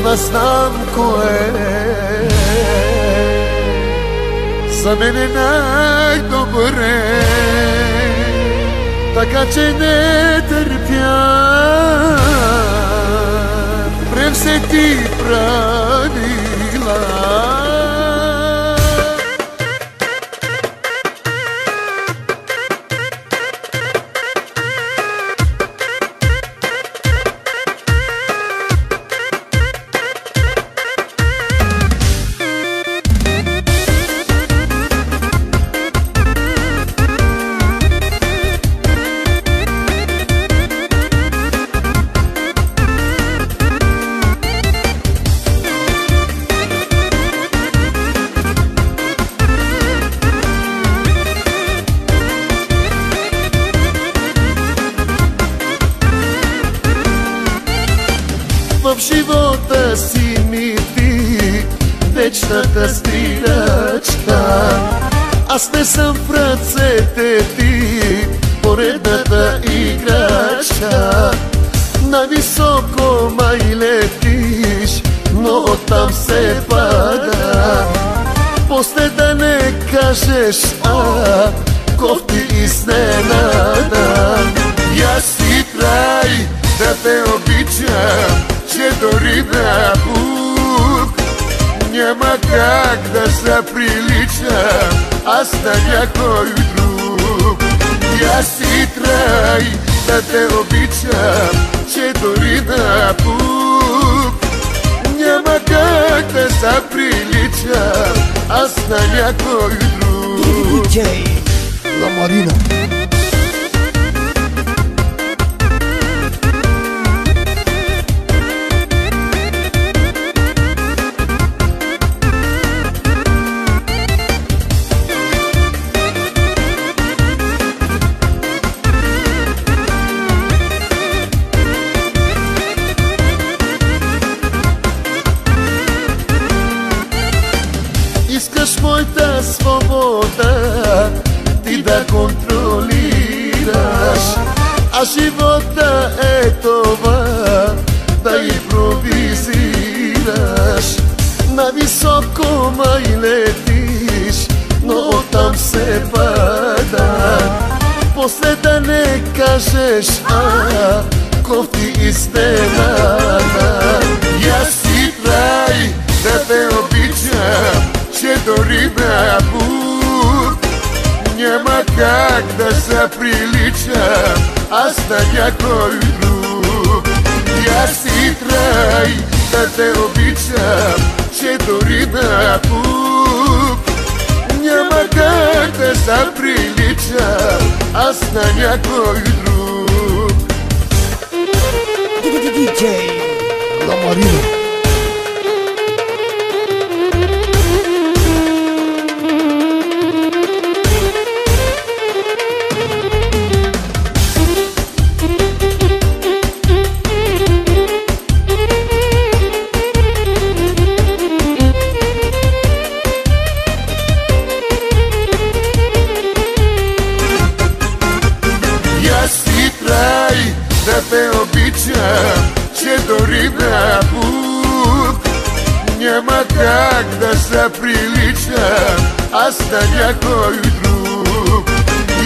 отдавна знам кое за мен е най-добре, така че не търпя превзе ти правила. В живота си ми ти вечната стрелачка, аз не съм в ръцете ти поредната играчка. Нависоко май летиш, но оттам се пада, после да не кажеш кофти изненада. И аз си трай да те обичам, че дори на бук няма как да се прилича аз на някой друг. И аз си трай да те обичам, че дори на бук няма как да се прилича аз на някой друг. DJ Ламарина. Искаш моята свобода ти да контролираш, а живота е това да импровизираш. Нависоко май летиш, но оттам се пада, после да не кажеш кофти изненада. И аз си трай да те обичам, че дори на бук няма как да се прилича аз на някой друг. И аз си трай да те обичам, че дори на бук няма как да се прилича аз на някой друг. DJ Ламарина. Да те обичам, че дори на бук няма как да се прилича аз на някой друг.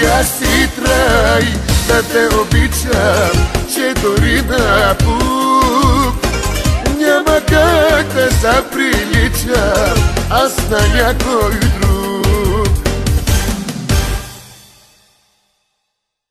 И аз си трай да те обичам, че дори на бук няма как да се прилича аз на някой друг.